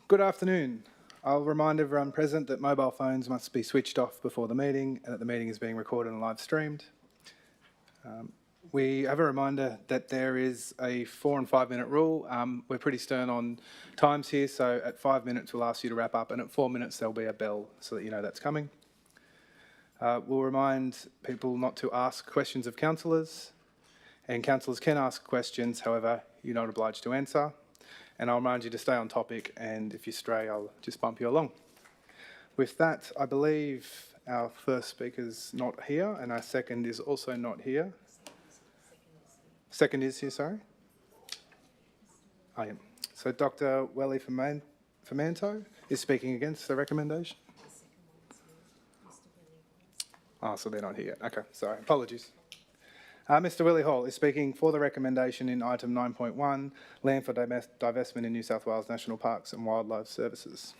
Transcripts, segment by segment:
Good afternoon. I'll remind everyone present that mobile phones must be switched off before the meeting and that the meeting is being recorded and live streamed. We have a reminder that there is a 4 and 5 minute rule. We're pretty stern on times here, so at 5 minutes we'll ask you to wrap up, and at 4 minutes there'll be a bell so that you know that's coming. We'll remind people not to ask questions of councillors, and councillors can ask questions, however, you're not obliged to answer. And I'll remind you to stay on topic, and if you stray, I'll just bump you along. With that, I believe our first speaker's not here, and our second is also not here. Second is here, sorry? I am. So Dr. Welly Fermanto is speaking against the recommendation. Oh, so they're not here. Okay, sorry, apologies. Mr. Willie Hall is speaking for the recommendation in item 9.1, land for divestment in New South Wales National Parks and Wildlife Services.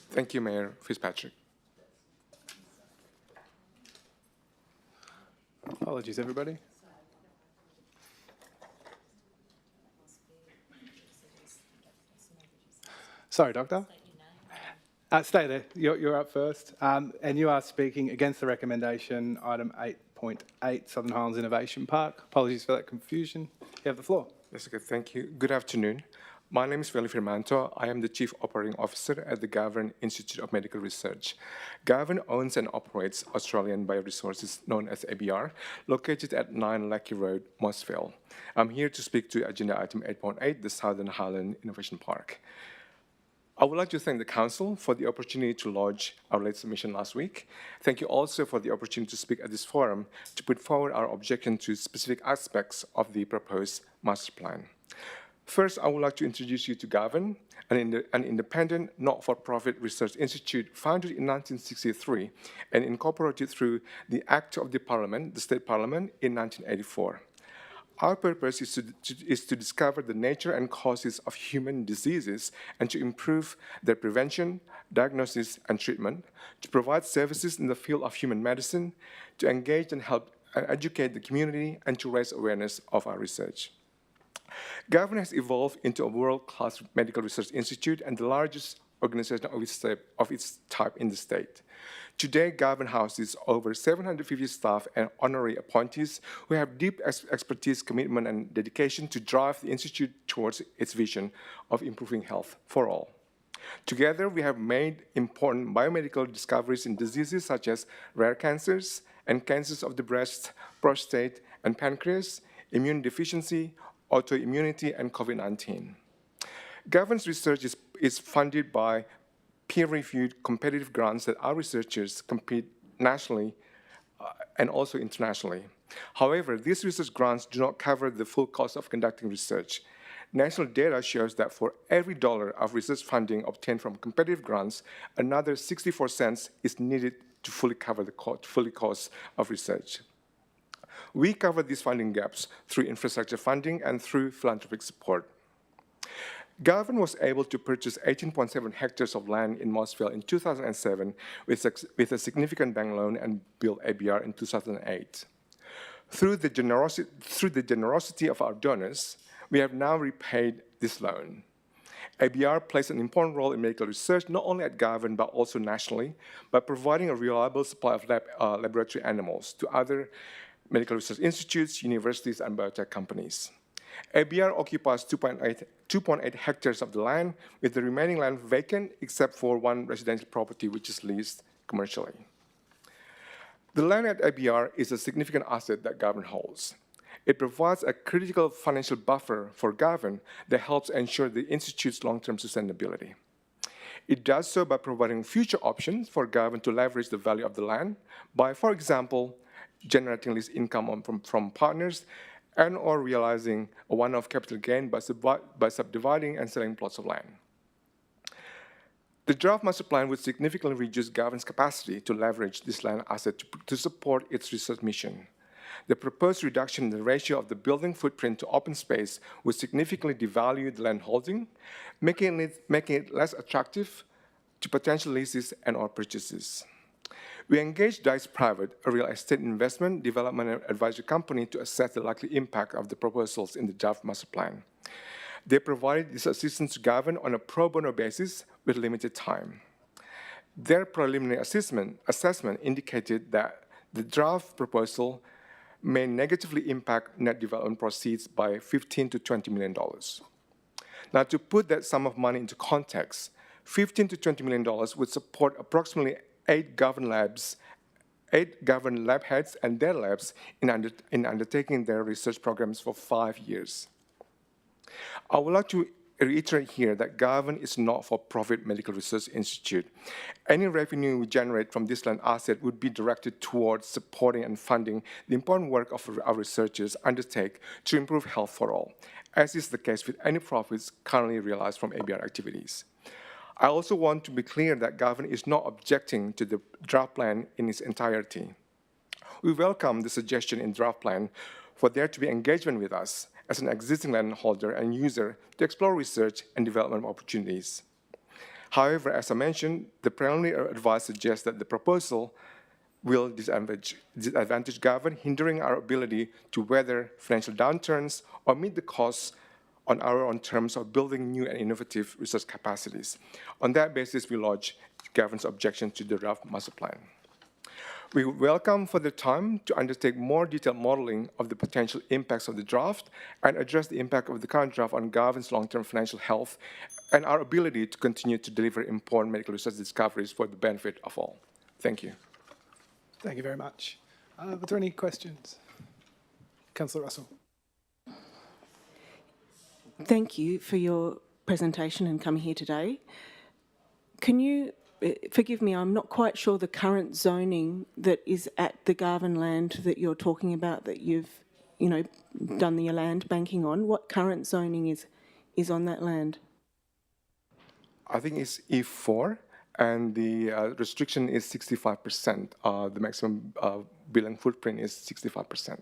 Thank you, Mayor Fitzpatrick. Apologies, everybody. Sorry, Doctor. Stay there. You're up first. And you are speaking against the recommendation, item 8.8, Southern Highlands Innovation Park. Apologies for that confusion. You have the floor. That's okay. Thank you. Good afternoon. My name is Welly Fermanto. I am the Chief Operating Officer at the Garvan Institute of Medical Research. Garvan owns and operates Australian Bioresources, known as ABR, located at 9 Lackey Road, Mossville. I'm here to speak to agenda item 8.8, the Southern Highland Innovation Park. I would like to thank the Council for the opportunity to lodge our late submission last week. Thank you also for the opportunity to speak at this forum to put forward our objection to specific aspects of the proposed master plan. First, I would like to introduce you to Garvan, an independent, not-for-profit research institute founded in 1963 and incorporated through the Act of the Parliament, the State Parliament, in 1984. Our purpose is to discover the nature and causes of human diseases and to improve their prevention, diagnosis, and treatment, to provide services in the field of human medicine, to engage and help and educate the community, and to raise awareness of our research. Garvan has evolved into a world-class medical research institute and the largest organization of its type in the state. Today, Garvan houses over 750 staff and honorary appointees who have deep expertise, commitment, and dedication to drive the institute towards its vision of improving health for all. Together, we have made important biomedical discoveries in diseases such as rare cancers and cancers of the breast, prostate, and pancreas, immune deficiency, autoimmunity, and COVID-19. Garvan's research is funded by peer-reviewed competitive grants that our researchers compete nationally and also internationally. However, these research grants do not cover the full cost of conducting research. National data shows that for every dollar of research funding obtained from competitive grants, another 64 cents is needed to fully cover the cost of research. We cover these funding gaps through infrastructure funding and through philanthropic support. Garvan was able to purchase 18.7 hectares of land in Mossville in 2007 with a significant bank loan and build ABR in 2008. Through the generosity of our donors, we have now repaid this loan. ABR plays an important role in medical research, not only at Garvan, but also nationally, by providing a reliable supply of laboratory animals to other medical research institutes, universities, and biotech companies. ABR occupies 2.8 hectares of the land, with the remaining land vacant except for one residential property which is leased commercially. The land at ABR is a significant asset that Garvan holds. It provides a critical financial buffer for Garvan that helps ensure the Institute's long-term sustainability. It does so by providing future options for Garvan to leverage the value of the land by, for example, generating lease income from partners and or realizing a one-off capital gain by subdividing and selling plots of land. The draft master plan would significantly reduce Garvan's capacity to leverage this land asset to support its research mission. The proposed reduction in the ratio of the building footprint to open space would significantly devalue the land holding, making it less attractive to potential leases and or purchases. We engaged Dice Private, a real estate investment, development, and advisory company, to assess the likely impact of the proposals in the draft master plan. They provided this assistance to Gavin on a pro bono basis with limited time. Their preliminary assessment indicated that the draft proposal may negatively impact net development proceeds by $15 to $20 million. Now, to put that sum of money into context, $15 to $20 million would support approximately 8 Gavin lab heads and their labs in undertaking their research programs for 5 years. I would like to reiterate here that Gavin is not a for-profit medical research institute. Any revenue we generate from this land asset would be directed towards supporting and funding the important work of our researchers undertake to improve health for all, as is the case with any profits currently realized from ABR activities. I also want to be clear that Gavin is not objecting to the draft plan in its entirety. We welcome the suggestion in draft plan for there to be engagement with us as an existing landholder and user to explore research and development opportunities. However, as I mentioned, the preliminary advice suggests that the proposal will disadvantage Gavin, hindering our ability to weather financial downturns or meet the costs on our own terms of building new and innovative research capacities. On that basis, we lodge Gavin's objection to the draft master plan. We welcome further time to undertake more detailed modeling of the potential impacts of the draft and address the impact of the current draft on Gavin's long-term financial health and our ability to continue to deliver important medical research discoveries for the benefit of all. Thank you. Thank you very much. Are there any questions? Councillor Russell. Thank you for your presentation and coming here today. Can you forgive me, I'm not quite sure the current zoning that is at the Gavin land that you're talking about, that you've, done the land banking on. What current zoning is on that land? I think it's E4, and the restriction is 65%. The maximum building footprint is 65%.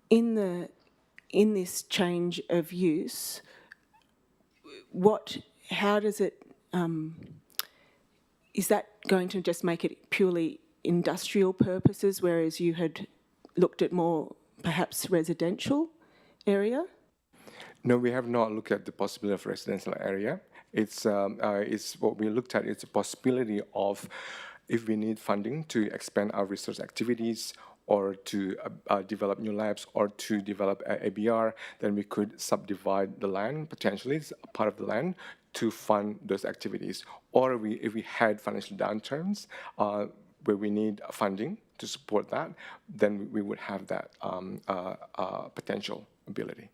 In this change of use, how does it, is that going to just make it purely industrial purposes, whereas you had looked at more perhaps residential area? No, we have not looked at the possibility of residential area. It's what we looked at is the possibility of, if we need funding to expand our research activities or to develop new labs or to develop ABR, then we could subdivide the land, potentially a part of the land, to fund those activities. Or if we had financial downturns where we need funding to support that, then we would have that potential ability.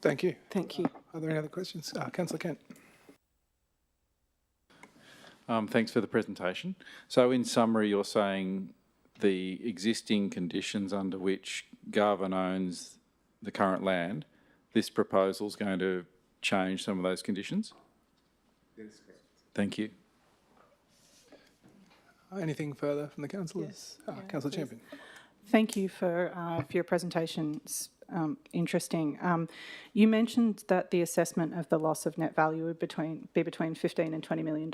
Thank you. Thank you. Are there any other questions? Councillor Kent. Thanks for the presentation. So in summary, you're saying the existing conditions under which Gavin owns the current land, this proposal is going to change some of those conditions? Yes, correct. Thank you. Anything further from the councillors? Yes. Councillor Champion. Thank you for your presentation. It's interesting. You mentioned that the assessment of the loss of net value would be between $15 and $20 million,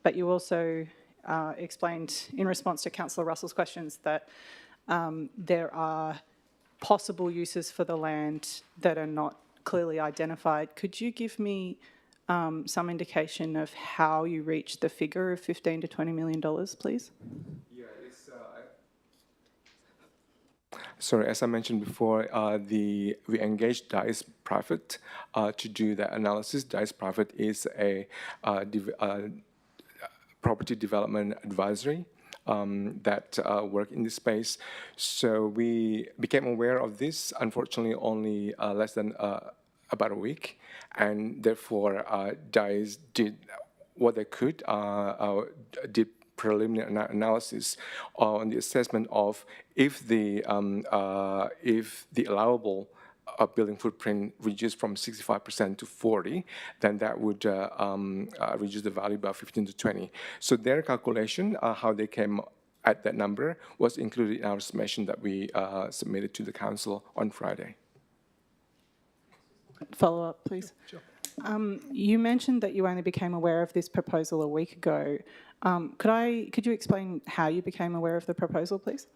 but you also explained in response to Councillor Russell's questions that there are possible uses for the land that are not clearly identified. Could you give me some indication of how you reached the figure of $15 to $20 million, please? Yeah, it's... Sorry, as I mentioned before, we engaged Dice Private to do that analysis. Dice Private is a property development advisory that work in this space. So we became aware of this, unfortunately, only less than about a week, and therefore Dice did what they could, did preliminary analysis on the assessment of if the allowable building footprint reduced from 65% to 40%, then that would reduce the value by 15 to 20. So their calculation, how they came at that number, was included in our submission that we submitted to the council on Friday. Follow up, please. Sure. You mentioned that you only became aware of this proposal a week ago. Could you explain how you became aware of the proposal, please?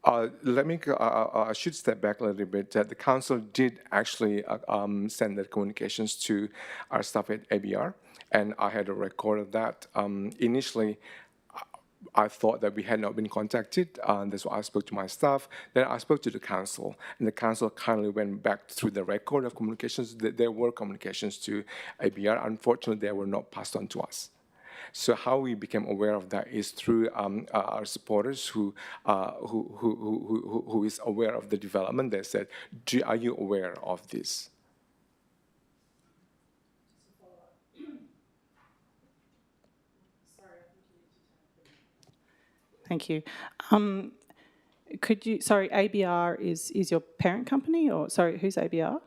I should step back a little bit. The council did actually send the communications to our staff at ABR, and I had a record of that. Initially, I thought that we had not been contacted. That's why I spoke to my staff. Then I spoke to the council, and the council kindly went back through the record of communications. There were communications to ABR. Unfortunately, they were not passed on to us. So how we became aware of that is through our supporters who is aware of the development. They said, "Are you aware of this?" Thank you. ABR is your parent company, or sorry, who's ABR?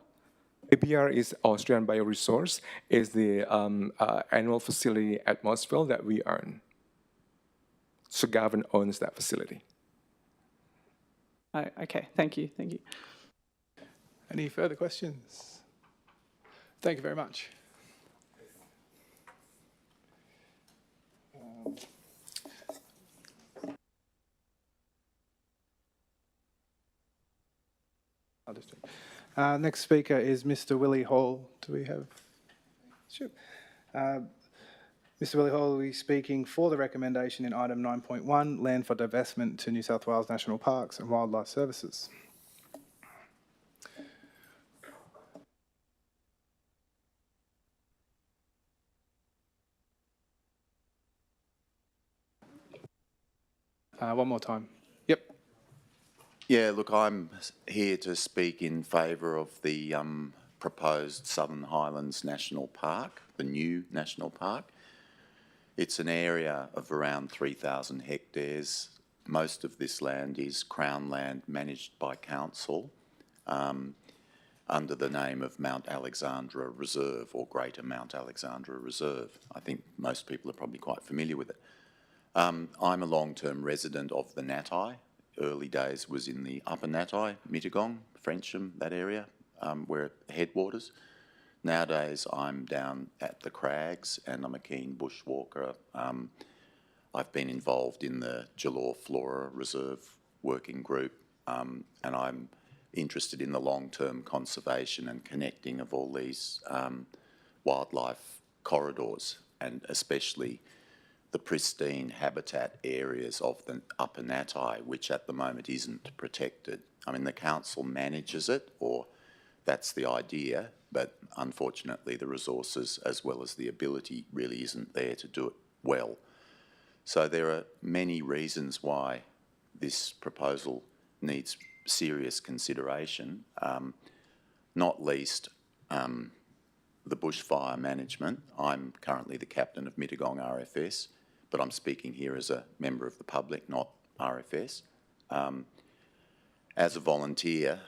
ABR is Australian Bioresource, is the annual facility at Mossville that we own. So Gavin owns that facility. Oh, okay, thank you. Any further questions? Thank you very much. I'll just do it. Next speaker is Mr. Willie Hall. Do we have? Sure. Mr. Willie Hall will be speaking for the recommendation in item 9.1, land for divestment to New South Wales National Parks and Wildlife Services. One more time. Yep. Yeah, look, I'm here to speak in favour of the proposed Southern Highlands National Park, the new National Park. It's an area of around 3,000 hectares. Most of this land is Crown land managed by council under the name of Mount Alexandra Reserve or Greater Mount Alexandra Reserve. I think most people are probably quite familiar with it. I'm a long-term resident of the Natai. Early days was in the Upper Natai, Mittagong, Frensham, that area, where headwaters. Nowadays, I'm down at the Crags and I'm a keen bushwalker. I've been involved in the Jalor Flora Reserve working group, and I'm interested in the long-term conservation and connecting of all these wildlife corridors, and especially the pristine habitat areas of the Upper Natai, which at the moment isn't protected. I mean, the council manages it, or that's the idea, but unfortunately the resources as well as the ability really isn't there to do it well. So there are many reasons why this proposal needs serious consideration, not least the bushfire management. I'm currently the captain of Mittagong RFS, but I'm speaking here as a member of the public, not RFS. As a volunteer,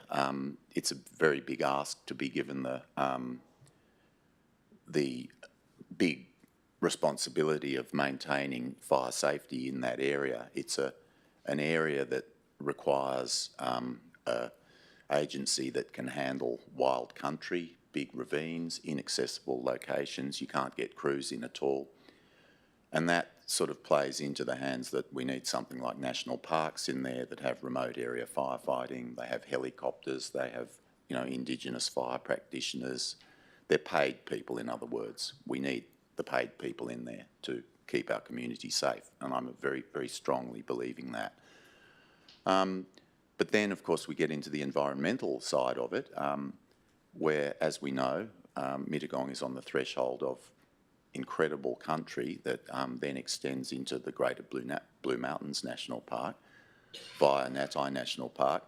it's a very big ask to be given the big responsibility of maintaining fire safety in that area. It's an area that requires an agency that can handle wild country, big ravines, inaccessible locations. You can't get crews in at all. And that sort of plays into the hands that we need something like national parks in there that have remote area firefighting. They have helicopters. They have, Indigenous fire practitioners. They're paid people, in other words. We need the paid people in there to keep our community safe, and I'm very, very strongly believing that. But then, of course, we get into the environmental side of it, where, as we know, Mittagong is on the threshold of incredible country that then extends into the Greater Blue Mountains National Park via Natai National Park.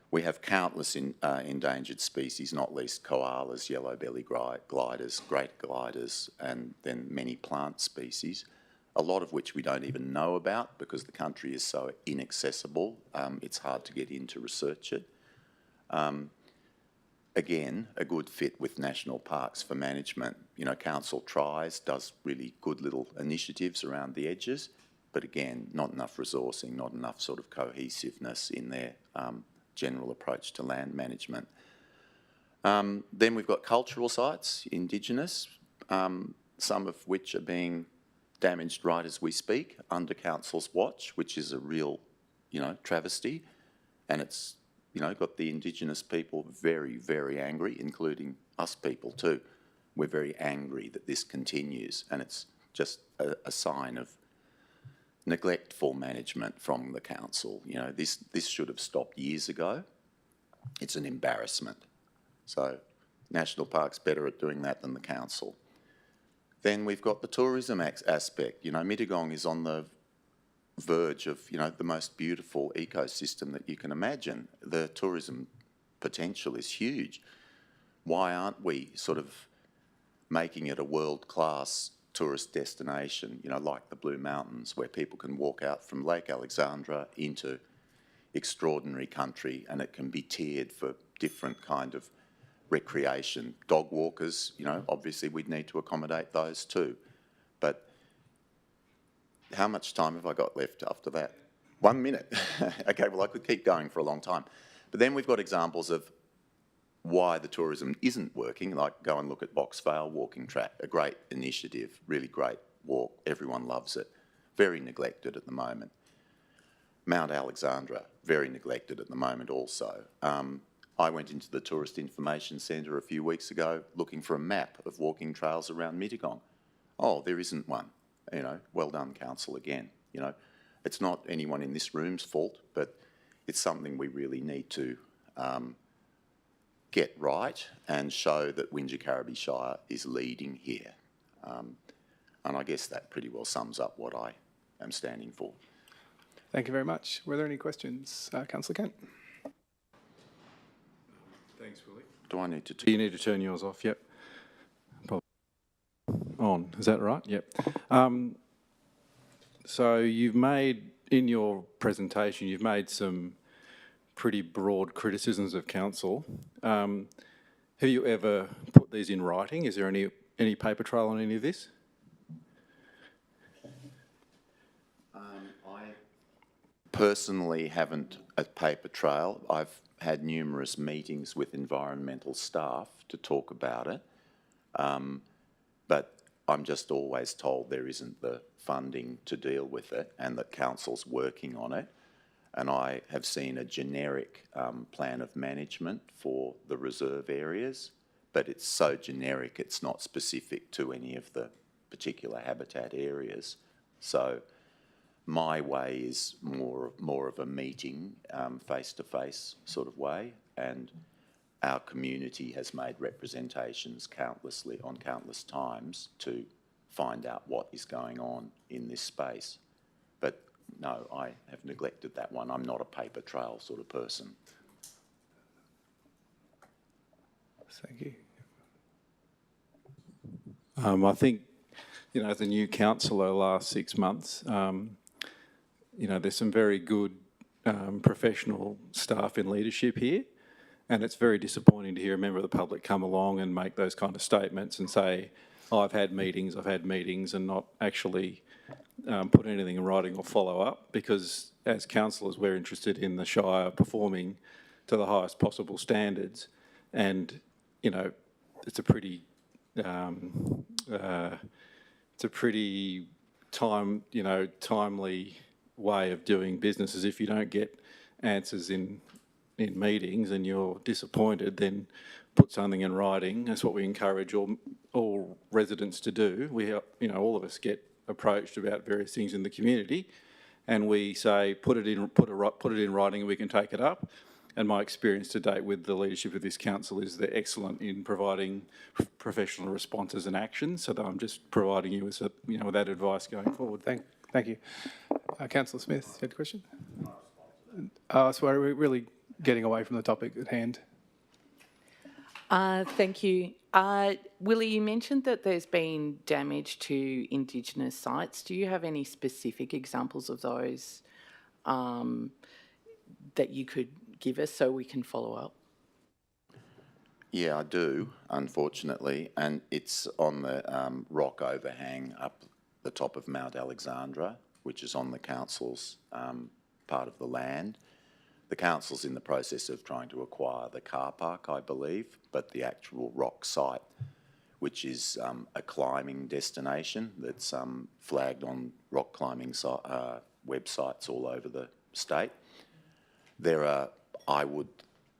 We have countless endangered species, not least koalas, yellow-belly gliders, great gliders, and then many plant species, a lot of which we don't even know about because the country is so inaccessible. It's hard to get in to research it. Again, a good fit with national parks for management. Council does really good little initiatives around the edges, but again, not enough resourcing, not enough sort of cohesiveness in their general approach to land management. Then we've got cultural sites, Indigenous, some of which are being damaged right as we speak under Council's watch, which is a real, travesty. And it's, got the Indigenous people very, very angry, including us people too. We're very angry that this continues, and it's just a sign of neglectful management from the council. This should have stopped years ago. It's an embarrassment. So National Park's better at doing that than the council. Then we've got the tourism aspect. Mittagong is on the verge of, the most beautiful ecosystem that you can imagine. The tourism potential is huge. Why aren't we sort of making it a world-class tourist destination, like the Blue Mountains, where people can walk out from Lake Alexandra into extraordinary country, and it can be tiered for different kind of recreation. Dog walkers, obviously we'd need to accommodate those too. But how much time have I got left after that? 1 minute. Okay, well, I could keep going for a long time. But then we've got examples of why the tourism isn't working, like go and look at Box Vale walking track, a great initiative, really great walk, everyone loves it. Very neglected at the moment. Mount Alexandra, very neglected at the moment also. I went into the Tourist Information Centre a few weeks ago looking for a map of walking trails around Mittagong. Oh, there isn't one. Well done, Council, again. It's not anyone in this room's fault, but it's something we really need to get right and show that Wingecarribee Shire is leading here. And I guess that pretty well sums up what I am standing for. Thank you very much. Were there any questions? Councillor Kent? Thanks, Willie. Do I need to... You need to turn yours off, yep. On, is that right? Yep. So you've made, in your presentation, you've made some pretty broad criticisms of council. Have you ever put these in writing? Is there any paper trail on any of this? I personally haven't a paper trail. I've had numerous meetings with environmental staff to talk about it, but I'm just always told there isn't the funding to deal with it and that council's working on it. And I have seen a generic plan of management for the reserve areas, but it's so generic it's not specific to any of the particular habitat areas. So my way is more of a meeting, face-to-face sort of way, and our community has made representations countless times to find out what is going on in this space. But no, I have neglected that one. I'm not a paper trail sort of person. Thank you. I think, as a new councillor last 6 months, there's some very good professional staff in leadership here, and it's very disappointing to hear a member of the public come along and make those kind of statements and say, oh, I've had meetings, and not actually put anything in writing or follow up, because as councillors we're interested in the Shire performing to the highest possible standards, and it's a pretty timely way of doing business. As if you don't get answers in meetings and you're disappointed, then put something in writing. That's what we encourage all residents to do. We, all of us get approached about various things in the community, and we say put it in writing, and we can take it up. And my experience to date with the leadership of this council is they're excellent in providing professional responses and actions. So that I'm just providing you with, with that advice going forward. Thank you. Councillor Smith, you had a question? So we're really getting away from the topic at hand. Thank you. Willie, you mentioned that there's been damage to Indigenous sites. Do you have any specific examples of those that you could give us so we can follow up? Yeah, I do, unfortunately, and it's on the rock overhang up the top of Mount Alexandra, which is on the council's part of the land. The council's in the process of trying to acquire the car park, I believe, but the actual rock site, which is a climbing destination that's flagged on rock climbing websites all over the state. There are, I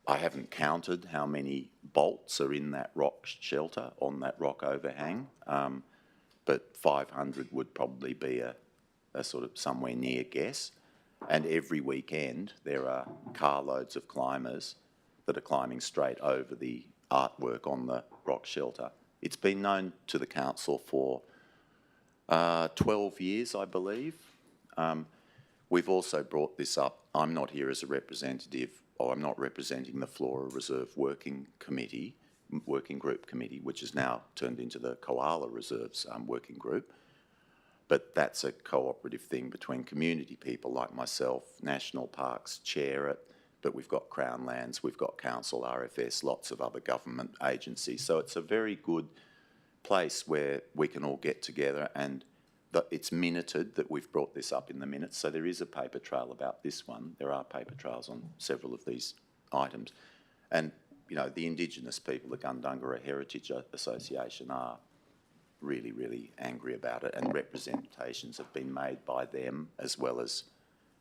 haven't counted how many bolts are in that rock shelter on that rock overhang, but 500 would probably be a sort of somewhere near guess. And every weekend there are carloads of climbers that are climbing straight over the artwork on the rock shelter. It's been known to the council for 12 years, I believe. We've also brought this up. I'm not here as a representative, or I'm not representing the Flora Reserve Working Group Committee, which is now turned into the Koala Reserves Working Group. But that's a cooperative thing between community people like myself. National Parks chair it, but we've got Crown Lands, we've got Council, RFS, lots of other government agencies. So it's a very good place where we can all get together, and it's minuted that we've brought this up in the minutes. So there is a paper trail about this one. There are paper trails on several of these items. And, you know, the Indigenous people, the Gundungurra Heritage Association, are really, really angry about it, and representations have been made by them as well as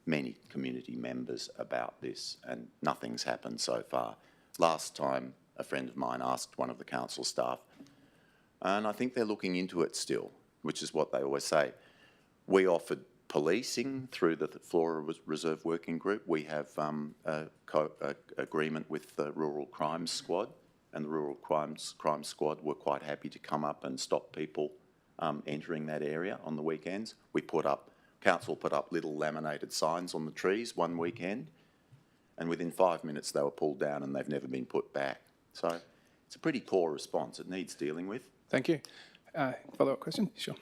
many community members about this, and nothing's happened so far. Last time, a friend of mine asked one of the council staff, and I think they're looking into it still, which is what they always say. We offered policing through the Flora Reserve Working Group. We have a agreement with the Rural Crime Squad, and the Rural Crime Squad were quite happy to come up and stop people entering that area on the weekends. Council put up little laminated signs on the trees one weekend, and within 5 minutes they were pulled down and they've never been put back. So it's a pretty poor response. It needs dealing with. Thank you. Follow-up question? Sure.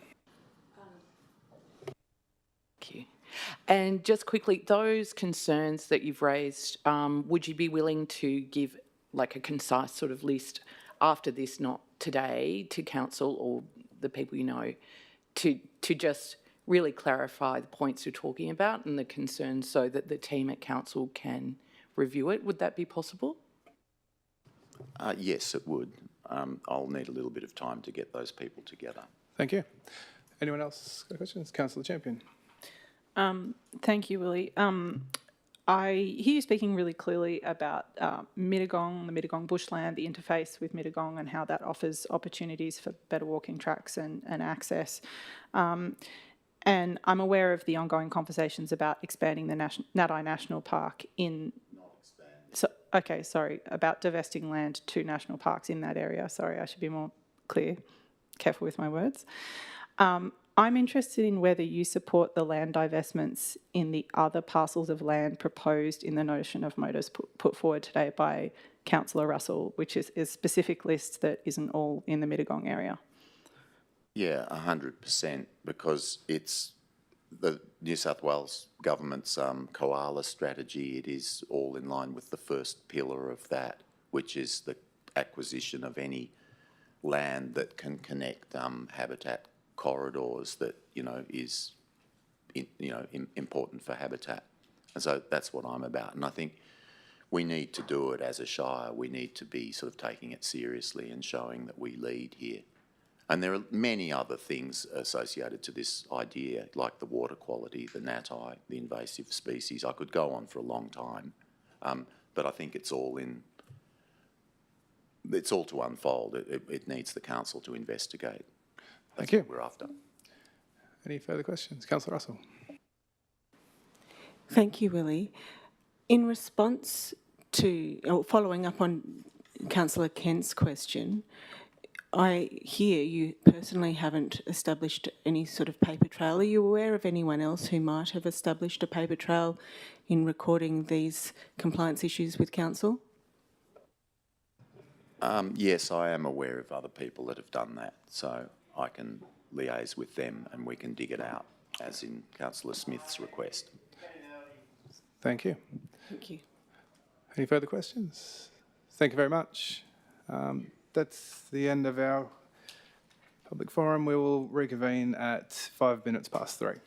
Thank you. And just quickly, those concerns that you've raised, would you be willing to give like a concise sort of list after this, not today, to council or the people you know, to just really clarify the points you're talking about and the concerns so that the team at council can review it? Would that be possible? Yes, it would. I'll need a little bit of time to get those people together. Thank you. Anyone else got questions? Councillor Champion. Thank you, Willie. I hear you speaking really clearly about Mittagong, the Mittagong bushland, the interface with Mittagong, and how that offers opportunities for better walking tracks and access. And I'm aware of the ongoing conversations about expanding the Nadi National Park in... Not expanding. About divesting land to national parks in that area. Sorry, I should be more careful with my words. I'm interested in whether you support the land divestments in the other parcels of land proposed in the notion of motives put forward today by Councillor Russell, which is a specific list that isn't all in the Mittagong area. Yeah, 100%, because it's the New South Wales government's koala strategy. It is all in line with the first pillar of that, which is the acquisition of any land that can connect habitat corridors that, is, important for habitat. And so that's what I'm about. And I think we need to do it as a shire. We need to be sort of taking it seriously and showing that we lead here. And there are many other things associated to this idea, like the water quality, the nati, the invasive species. I could go on for a long time, but I think it's all to unfold. It needs the council to investigate. Thank you. That's what we're after. Any further questions? Councillor Russell. Thank you, Willie. In response to, or following up on Councillor Kent's question, I hear you personally haven't established any sort of paper trail. Are you aware of anyone else who might have established a paper trail in recording these compliance issues with council? Yes, I am aware of other people that have done that, so I can liaise with them and we can dig it out, as in Councillor Smith's request. Thank you. Thank you. Any further questions? Thank you very much. That's the end of our public forum. We will reconvene at 3:05.